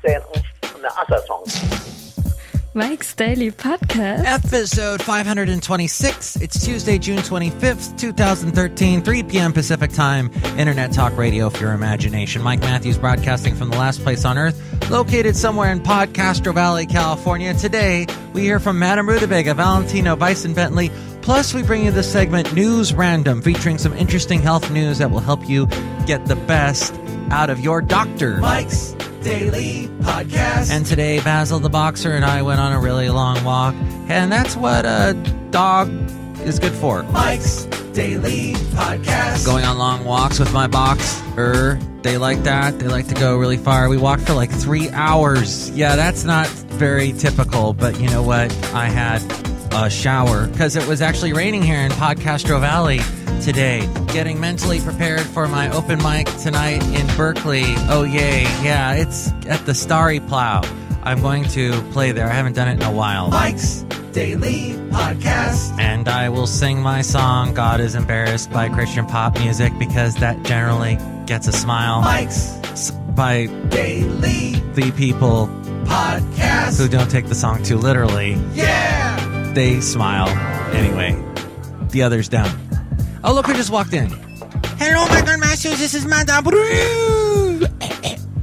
saying on the other songs. Mike's Daily Podcast. Episode 526. It's Tuesday, June 25th, 2013, 3 p.m. Pacific Time. Internet talk radio for your imagination. Mike Matthews broadcasting from the last place on earth, located somewhere in PodCastro Valley, California. Today, we hear from Madame Rutabaga, Valentino, Bison Bentley. Plus, we bring you the segment News Random, featuring some interesting health news that will help you get the best out of your doctor. Mike's Daily Podcast. And today, Basil the boxer and I went on a really long walk, and that's what a dog is good for. Mike's Daily Podcast. Going on long walks with my boxer. They like that. They like to go really far. We walked for like 3 hours. Yeah, that's not very typical, but you know what? I had a shower because it was actually raining here in PodCastro Valley today. Getting mentally prepared for my open mic tonight in Berkeley. Oh, yay. Yeah, it's at the Starry Plow. I'm going to play there. I haven't done it in a while. Mike's Daily Podcast. And I will sing my song, God is Embarrassed, by Christian pop music, because that generally gets a smile. Mike's by Daily the people Podcast who don't take the song too literally. Yeah! They smile. Anyway, the others don't. Oh, look who just walked in. Hello, Michael Matthews. This is Madame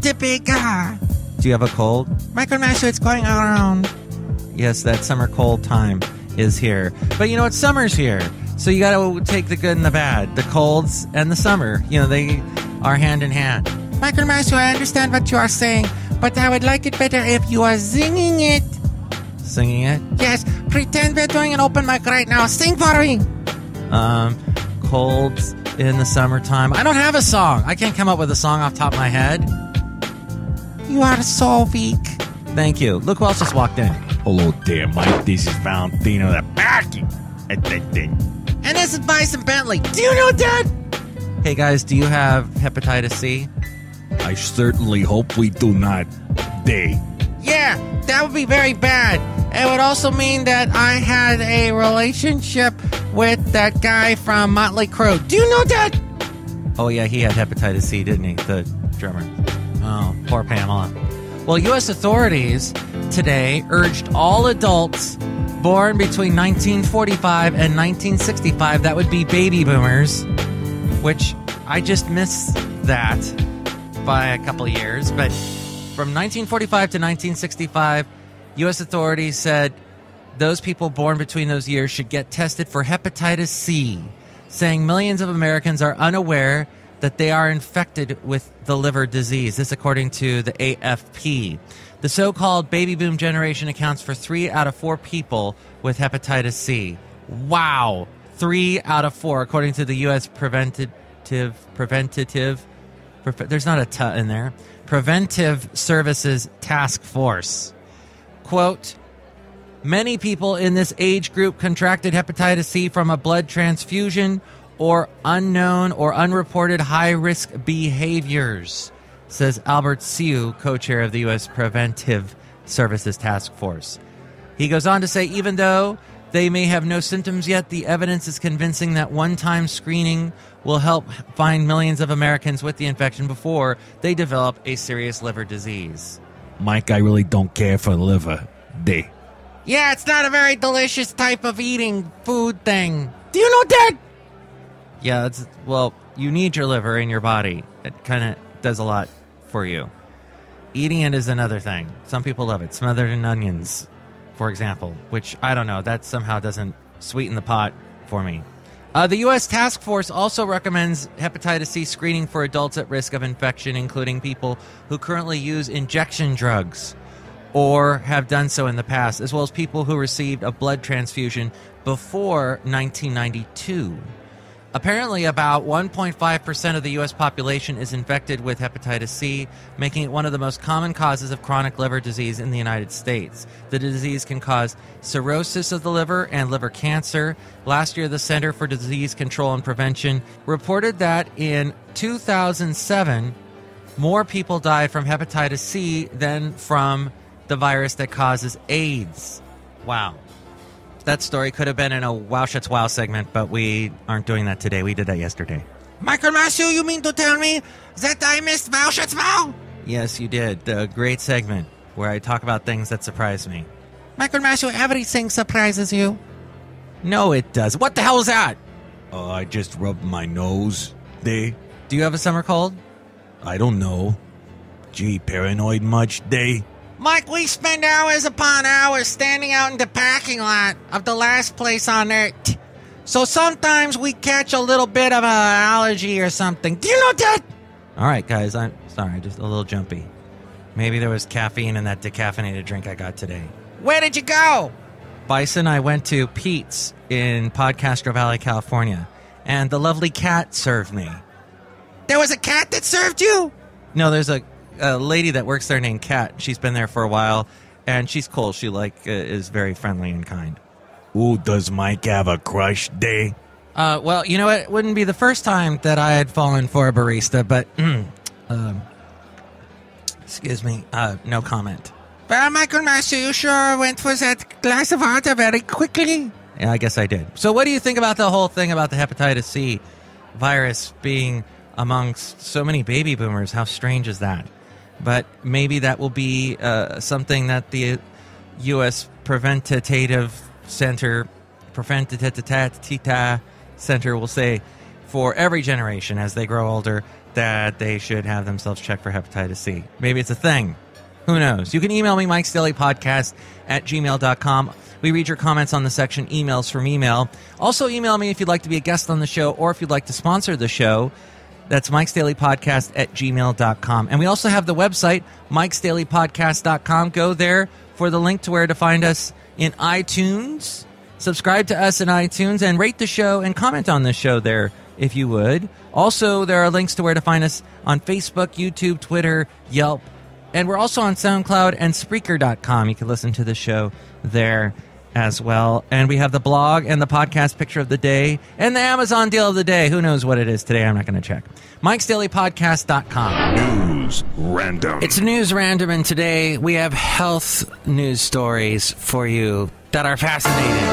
Rutabaga. Do you have a cold? Michael Matthews, it's going around. Yes, that summer cold time is here. But you know what? Summer's here. So you got to take the good and the bad. The colds and the summer. You know, they are hand in hand. Michael Matthews, I understand what you are saying, but I would like it better if you are singing it. Singing it? Yes. Pretend we're doing an open mic right now. Sing for me. Colds in the summertime. I don't have a song. I can't come up with a song off the top of my head. You are so weak. Thank you. Look who else just walked in. Hello there, Mike. This is Valentino, the backing at that thing. And this is Bison Bentley. Do you know that? Hey, guys, do you have hepatitis C? I certainly hope we do not. Yeah, that would be very bad. It would also mean that I had a relationship with that guy from Motley Crue. Do you know that? Oh, yeah, he had hepatitis C, didn't he? The drummer. Oh, poor Pamela. Well, U.S. authorities today urged all adults born between 1945 and 1965, that would be baby boomers, which I just missed that by a couple of years, but from 1945 to 1965, U.S. authorities said those people born between those years should get tested for hepatitis C, saying millions of Americans are unaware that they are infected with the liver disease. This according to the AFP. The so-called baby boom generation accounts for 3 out of 4 people with hepatitis C. Wow. 3 out of 4, according to the U.S. Preventative, there's not a T in there. Preventive Services Task Force. Quote, many people in this age group contracted hepatitis C from a blood transfusion or unknown or unreported high-risk behaviors, says Albert Siu, co-chair of the U.S. Preventive Services Task Force. He goes on to say, even though they may have no symptoms yet, the evidence is convincing that one-time screening will help find millions of Americans with the infection before they develop a serious liver disease. Mike, I really don't care for the liver. Yeah, it's not a very delicious type of eating food thing. Do you know that? Yeah, well, you need your liver in your body. It kind of does a lot for you. Eating it is another thing. Some people love it. Smothered in onions, for example, which, I don't know, that somehow doesn't sweeten the pot for me. The U.S. Task Force also recommends hepatitis C screening for adults at risk of infection, including people who currently use injection drugs or have done so in the past, as well as people who received a blood transfusion before 1992. Apparently, about 1.5% of the U.S. population is infected with hepatitis C, making it one of the most common causes of chronic liver disease in the United States. The disease can cause cirrhosis of the liver and liver cancer. Last year, the Center for Disease Control and Prevention reported that in 2007, more people died from hepatitis C than from the virus that causes AIDS. Wow. That story could have been in a Wow Shuts Wow segment, but we aren't doing that today. We did that yesterday. Michael Matthews, you mean to tell me that I missed Wow Shuts Wow? Yes, you did. The great segment where I talk about things that surprise me. Michael Matthew, everything surprises you. No, it does. What the hell is that? I just rubbed my nose. They? Do you have a summer cold? I don't know. Gee, paranoid much, they? Mike, we spend hours upon hours standing out in the parking lot of the last place on earth. So sometimes we catch a little bit of an allergy or something. Do you know that? All right, guys, I'm sorry, just a little jumpy. Maybe there was caffeine in that decaffeinated drink I got today. Where did you go? Bison, I went to Pete's in PodCastro Valley, California, and the lovely cat served me. There was a cat that served you? No, there's a lady that works there named Kat. She's been there for a while, and she's cool. She, is very friendly and kind. Ooh, does Mike have a crush, they? Well, you know what? It wouldn't be the first time that I had fallen for a barista, but, excuse me, no comment. Well, Michael Master, you sure went for that glass of water very quickly? Yeah, I guess I did. So what do you think about the whole thing about the hepatitis C virus being amongst so many baby boomers? How strange is that? But maybe that will be something that the U.S. Preventative Center will say for every generation as they grow older that they should have themselves checked for hepatitis C. Maybe it's a thing. Who knows? You can email me, mikesdailypodcast@gmail.com. We read your comments on the section Emails from Email. Also email me if you'd like to be a guest on the show or if you'd like to sponsor the show. That's mikesdailypodcast@gmail.com. And we also have the website, mikesdailypodcast.com. Go there for the link to where to find us in iTunes. Subscribe to us in iTunes and rate the show and comment on the show there if you would. Also, there are links to where to find us on Facebook, YouTube, Twitter, Yelp. And we're also on SoundCloud and Spreaker.com. You can listen to the show there as well. And we have the blog and the podcast picture of the day and the Amazon deal of the day. Who knows what it is today? I'm not going to check. Mike'sDailyPodcast.com. News Random. It's News Random, and today we have health news stories for you that are fascinating.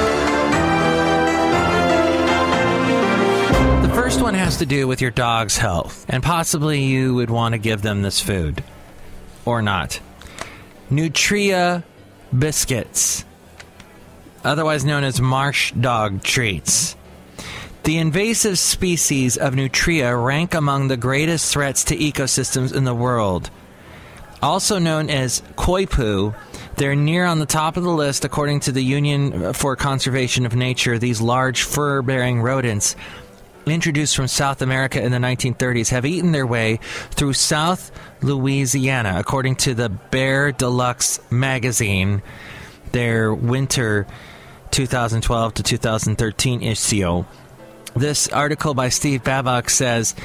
The first one has to do with your dog's health, and possibly you would want to give them this food. Or not. Nutria biscuits, otherwise known as marsh dog treats. The invasive species of Nutria rank among the greatest threats to ecosystems in the world. Also known as koi poo, they're near on the top of the list according to the Union for Conservation of Nature. These large fur-bearing rodents, introduced from South America in the 1930s, have eaten their way through South Louisiana, according to the Bear Deluxe magazine, their winter 2012 to 2013 issue. This article by Steve Babcock says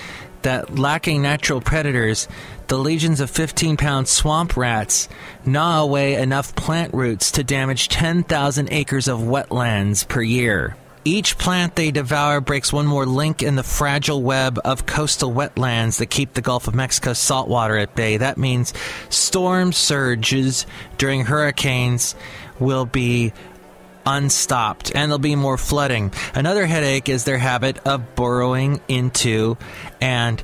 that lacking natural predators, the legions of 15-pound swamp rats gnaw away enough plant roots to damage 10,000 acres of wetlands per year. Each plant they devour breaks one more link in the fragile web of coastal wetlands that keep the Gulf of Mexico's saltwater at bay. That means storm surges during hurricanes will be unstopped, and there'll be more flooding. Another headache is their habit of burrowing into and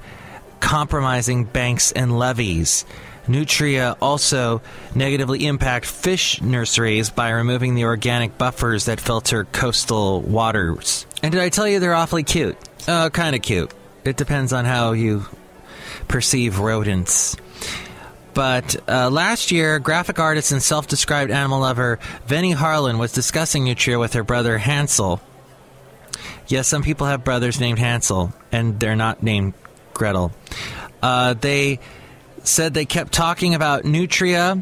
compromising banks and levees. Nutria also negatively impact fish nurseries by removing the organic buffers that filter coastal waters. And did I tell you they're awfully cute? Kind of cute. It depends on how you perceive rodents. But last year, graphic artist and self-described animal lover Venny Harlan was discussing Nutria with her brother Hansel. Yes, some people have brothers named Hansel, and they're not named Gretel. They said they kept talking about Nutria,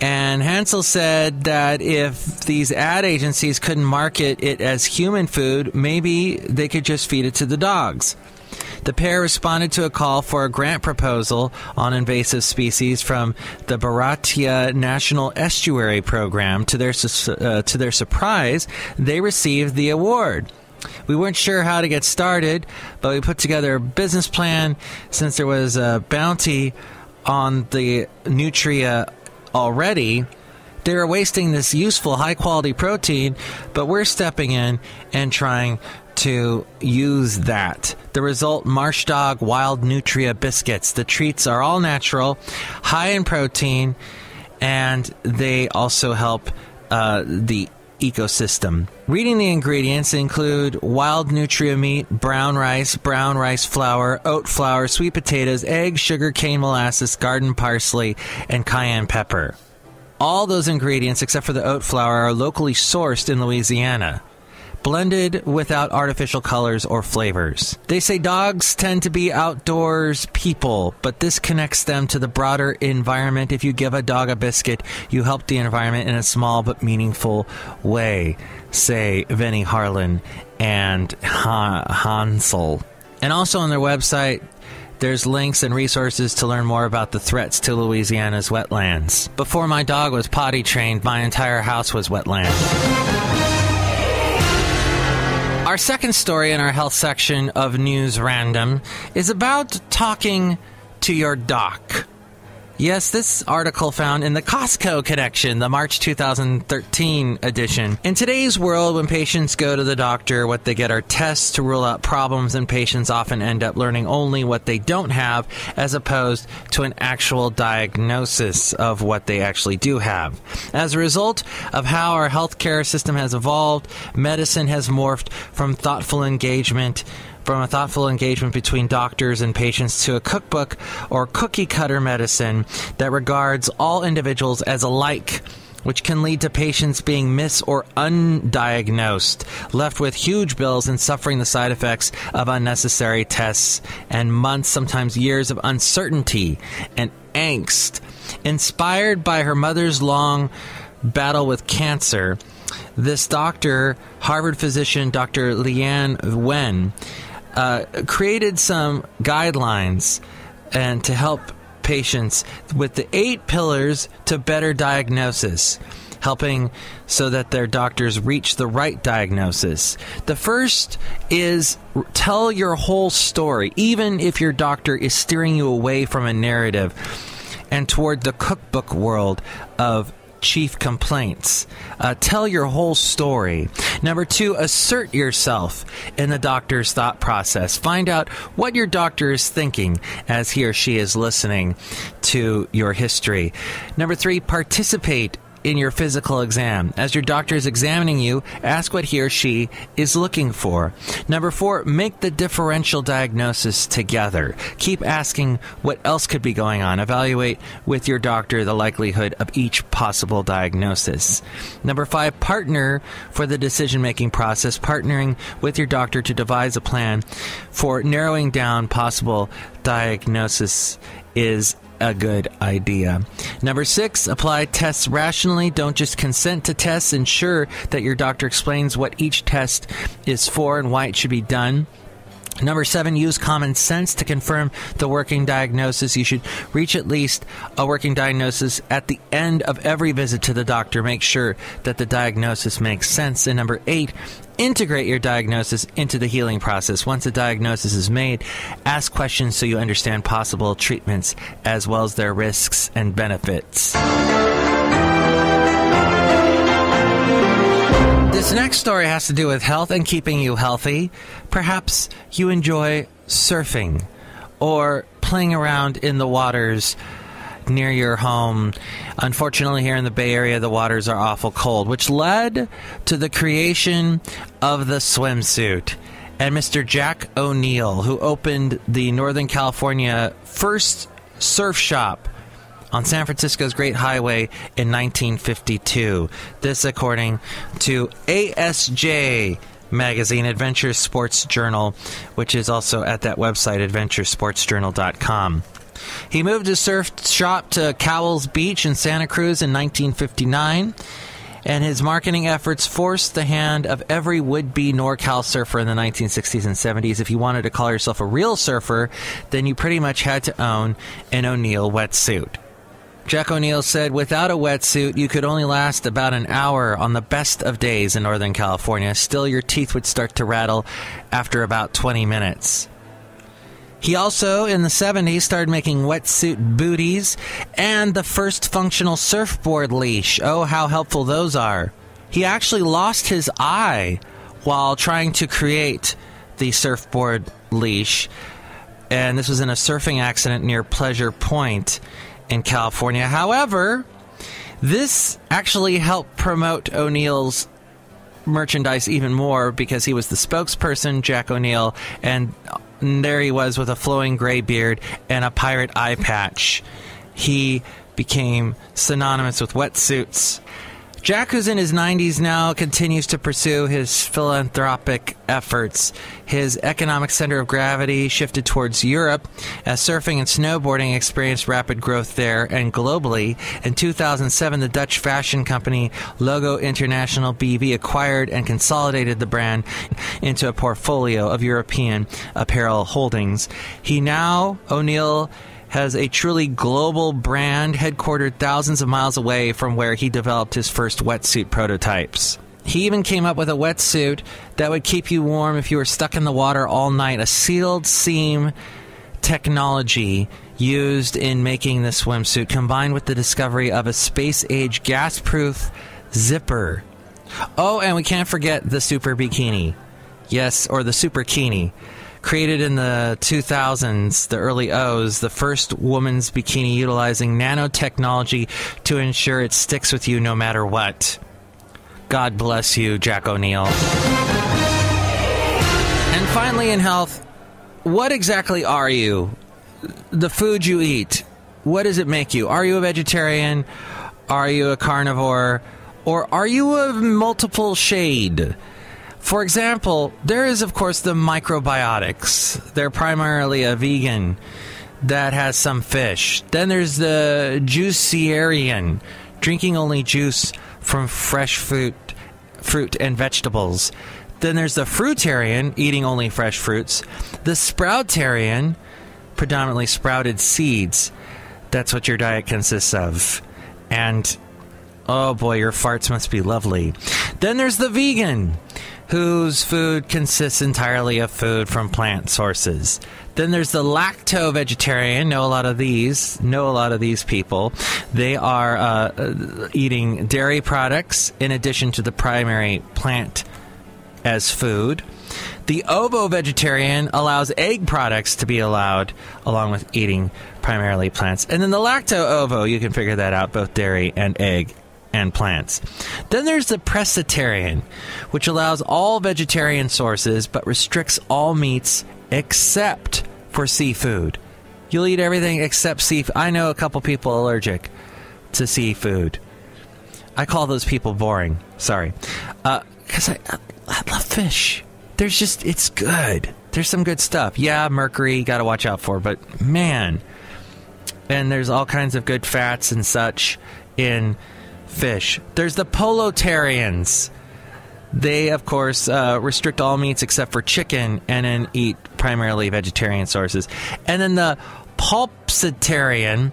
and Hansel said that if these ad agencies couldn't market it as human food, maybe they could just feed it to the dogs. The pair responded to a call for a grant proposal on invasive species from the Baratia National Estuary Program. To their surprise, they received the award. We weren't sure how to get started, but we put together a business plan since there was a bounty on the Nutria already. They're wasting this useful, high-quality protein, but we're stepping in and trying to use that. The result, Marsh Dog Wild Nutria Biscuits. The treats are all natural, high in protein, and they also help the ecosystem. Reading the ingredients include wild nutria meat, brown rice flour, oat flour, sweet potatoes, eggs, sugar cane molasses, garden parsley, and cayenne pepper. All those ingredients, except for the oat flour, are locally sourced in Louisiana, blended without artificial colors or flavors. They say dogs tend to be outdoors people, but this connects them to the broader environment. If you give a dog a biscuit, you help the environment in a small but meaningful way, say Vinnie Harlan and Hansel. And also on their website, there's links and resources to learn more about the threats to Louisiana's wetlands. Before my dog was potty trained, my entire house was wetland. Our second story in our health section of News Random is about talking to your doc. Yes, this article found in the Costco Connection, the March 2013 edition. In today's world, when patients go to the doctor, what they get are tests to rule out problems, and patients often end up learning only what they don't have, as opposed to an actual diagnosis of what they actually do have. As a result of how our healthcare system has evolved, medicine has morphed from a thoughtful engagement between doctors and patients to a cookbook or cookie-cutter medicine that regards all individuals as alike, which can lead to patients being mis- or undiagnosed, left with huge bills and suffering the side effects of unnecessary tests and months, sometimes years of uncertainty and angst. Inspired by her mother's long battle with cancer, this doctor, Harvard physician Dr. Leanne Wen, created some guidelines and to help patients with the 8 pillars to better diagnosis, helping so that their doctors reach the right diagnosis. The first is tell your whole story, even if your doctor is steering you away from a narrative and toward the cookbook world of chief complaints. Tell your whole story. Number 2, assert yourself in the doctor's thought process. Find out what your doctor is thinking as he or she is listening to your history. Number 3, participate in your physical exam. As your doctor is examining you, ask what he or she is looking for. Number 4, make the differential diagnosis together. Keep asking what else could be going on. Evaluate with your doctor the likelihood of each possible diagnosis. Number 5, partner for the decision-making process. Partnering with your doctor to devise a plan for narrowing down possible diagnosis is a good idea. Number 6, apply tests rationally. Don't just consent to tests. Ensure that your doctor explains what each test is for and why it should be done. Number 7, use common sense to confirm the working diagnosis. You should reach at least a working diagnosis at the end of every visit to the doctor. Make sure that the diagnosis makes sense. And number 8, integrate your diagnosis into the healing process. Once a diagnosis is made, ask questions so you understand possible treatments as well as their risks and benefits. This next story has to do with health and keeping you healthy. Perhaps you enjoy surfing or playing around in the waters near your home. Unfortunately, here in the Bay Area, the waters are awful cold, which led to the creation of the swimsuit. And Mr. Jack O'Neill, who opened the Northern California first surf shop on San Francisco's Great Highway in 1952. This according to ASJ magazine, Adventure Sports Journal, which is also at that website, adventuresportsjournal.com. He moved his surf shop to Cowell's Beach in Santa Cruz in 1959, and his marketing efforts forced the hand of every would-be NorCal surfer in the 1960s and 70s. If you wanted to call yourself a real surfer, then you pretty much had to own an O'Neill wetsuit. Jack O'Neill said, without a wetsuit, you could only last about an hour on the best of days in Northern California. Still, your teeth would start to rattle after about 20 minutes. He also, in the 70s, started making wetsuit booties and the first functional surfboard leash. Oh, how helpful those are. He actually lost his eye while trying to create the surfboard leash, and this was in a surfing accident near Pleasure Point in California. However, this actually helped promote O'Neill's merchandise even more because he was the spokesperson, Jack O'Neill, and there he was with a flowing gray beard and a pirate eye patch. He became synonymous with wetsuits. Jack, who's in his 90s now, continues to pursue his philanthropic efforts. His economic center of gravity shifted towards Europe as surfing and snowboarding experienced rapid growth there and globally. In 2007, the Dutch fashion company Logo International BV acquired and consolidated the brand into a portfolio of European apparel holdings. O'Neill has a truly global brand headquartered thousands of miles away from where he developed his first wetsuit prototypes. He even came up with a wetsuit that would keep you warm if you were stuck in the water all night, a sealed seam technology used in making the swimsuit, combined with the discovery of a space-age gas-proof zipper. Oh, and we can't forget the super bikini. Yes, or the super kini. Created in the 2000s, the early O's, the first woman's bikini utilizing nanotechnology to ensure it sticks with you no matter what. God bless you, Jack O'Neill. And finally, in health, what exactly are you? The food you eat, what does it make you? Are you a vegetarian? Are you a carnivore? Or are you a multiple shade? For example, there is, of course, the microbiotics. They're primarily a vegan that has some fish. Then there's the juicearian, drinking only juice from fresh fruit and vegetables. Then there's the fruitarian, eating only fresh fruits. The sproutarian, predominantly sprouted seeds. That's what your diet consists of. And, oh boy, your farts must be lovely. Then there's the vegan, whose food consists entirely of food from plant sources. Then there's the lacto-vegetarian. Know a lot of these people. They are eating dairy products in addition to the primary plant as food. The ovo-vegetarian allows egg products to be allowed along with eating primarily plants. And then the lacto-ovo, you can figure that out, both dairy and egg and plants. Then there's the pescatarian, which allows all vegetarian sources but restricts all meats except for seafood. You'll eat everything except seafood. I know a couple people allergic to seafood. I call those people boring. Sorry. Because I love fish. It's good. There's some good stuff. Yeah, mercury, gotta watch out for, but man. And there's all kinds of good fats and such in fish. There's the polotarians. They, of course, restrict all meats except for chicken and then eat primarily vegetarian sources. And then the pulpsitarian,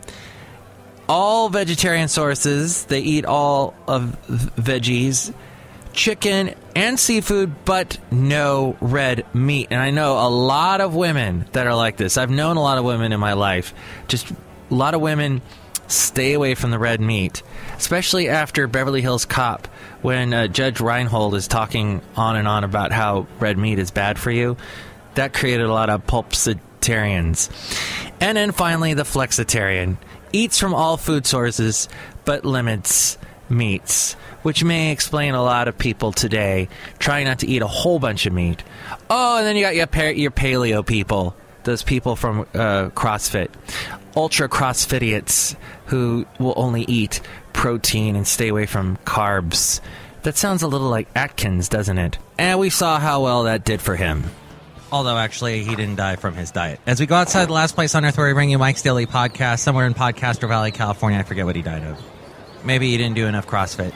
all vegetarian sources. They eat all of veggies, chicken, and seafood, but no red meat. And I know a lot of women that are like this. I've known a lot of women in my life. Just a lot of women stay away from the red meat, especially after Beverly Hills Cop, when Judge Reinhold is talking on and on about how red meat is bad for you. That created a lot of pulpsitarians. And then finally, the flexitarian eats from all food sources but limits meats, which may explain a lot of people today trying not to eat a whole bunch of meat. Oh, and then you got your paleo people, those people from CrossFit, ultra CrossFitiates who will only eat protein and stay away from carbs. That sounds a little like Atkins, doesn't it? And we saw how well that did for him. Although, actually, he didn't die from his diet. As we go outside the last place on earth where we bring you Mike's Daily Podcast, somewhere in PodCastro Valley, California, I forget what he died of. Maybe he didn't do enough CrossFit.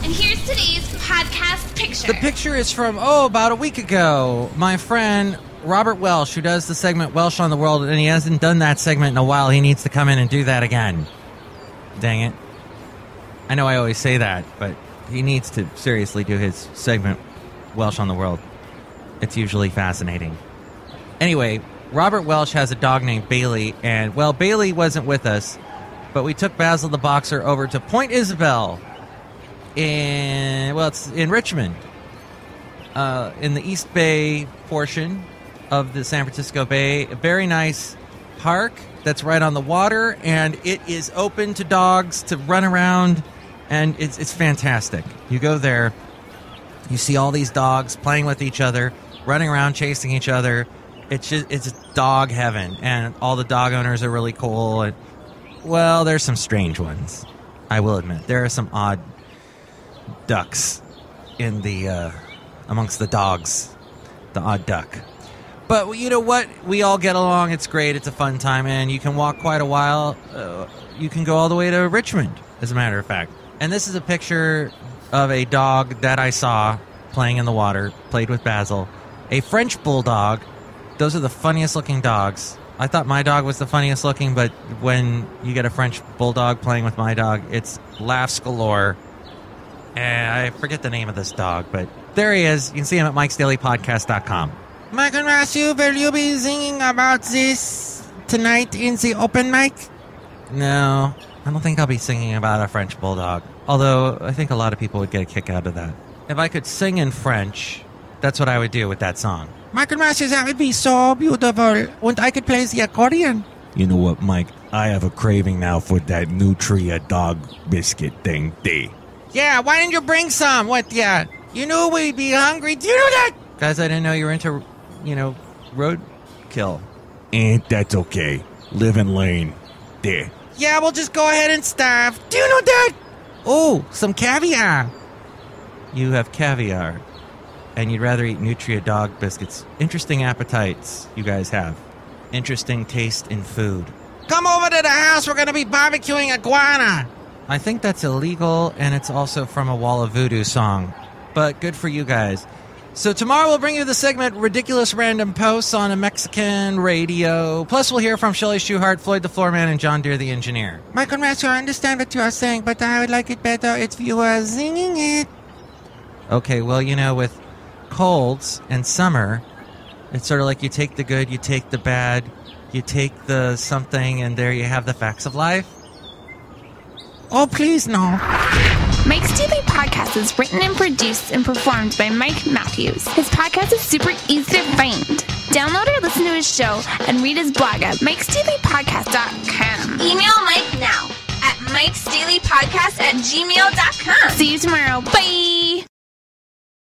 And here's today's podcast picture. The picture is from, about a week ago. My friend Robert Welsh, who does the segment Welsh on the World, and he hasn't done that segment in a while. He needs to come in and do that again. Dang it. I know I always say that, but he needs to seriously do his segment Welsh on the World. It's usually fascinating. Anyway, Robert Welsh has a dog named Bailey, and, well, Bailey wasn't with us, but we took Basil the boxer over to Point Isabel it's in Richmond, in the East Bay portion of the San Francisco Bay. A very nice park that's right on the water, and it is open to dogs to run around, and it's fantastic. You go there, you see all these dogs playing with each other, running around, chasing each other. It's dog heaven, and all the dog owners are really cool. And, well, there's some strange ones, I will admit. There are some odd ducks in the amongst the dogs, the odd duck. But you know what? We all get along. It's great. It's a fun time, and you can walk quite a while. You can go all the way to Richmond, as a matter of fact. And this is a picture of a dog that I saw playing in the water, played with Basil. A French bulldog. Those are the funniest looking dogs. I thought my dog was the funniest looking, but when you get a French bulldog playing with my dog, it's laughs galore. And I forget the name of this dog, but there he is. You can see him at mikesdailypodcast.com. Mike and Matthew, will you be singing about this tonight in the open mic? No, I don't think I'll be singing about a French bulldog. Although, I think a lot of people would get a kick out of that. If I could sing in French, that's what I would do with that song. Mike and Matthew, that would be so beautiful. And I could play the accordion. You know what, Mike? I have a craving now for that Nutria dog biscuit thing. Yeah, why didn't you bring some? What, yeah? You knew we'd be hungry. Do you know that? Guys, I didn't know you were into, roadkill. And that's okay. Live and learn. There. Yeah, we'll just go ahead and starve. Do you know that? Oh, some caviar. You have caviar. And you'd rather eat Nutria dog biscuits. Interesting appetites you guys have. Interesting taste in food. Come over to the house. We're going to be barbecuing iguana. I think that's illegal, and it's also from a Wall of Voodoo song. But good for you guys. So tomorrow we'll bring you the segment Ridiculous Random Posts on a Mexican radio. Plus we'll hear from Shelley Shuhart, Floyd the Floorman, and John Deere the Engineer. Michael Matthew, I understand what you are saying, but I would like it better if you were singing it. Okay, well, with colds and summer, it's sort of like you take the good, you take the bad, you take the something, and there you have the facts of life. Oh, please, no. Mike's Daily Podcast is written and produced and performed by Mike Matthews. His podcast is super easy to find. Download or listen to his show and read his blog at mikesdailypodcast.com. Email Mike now at mikesdailypodcast@gmail.com. See you tomorrow. Bye!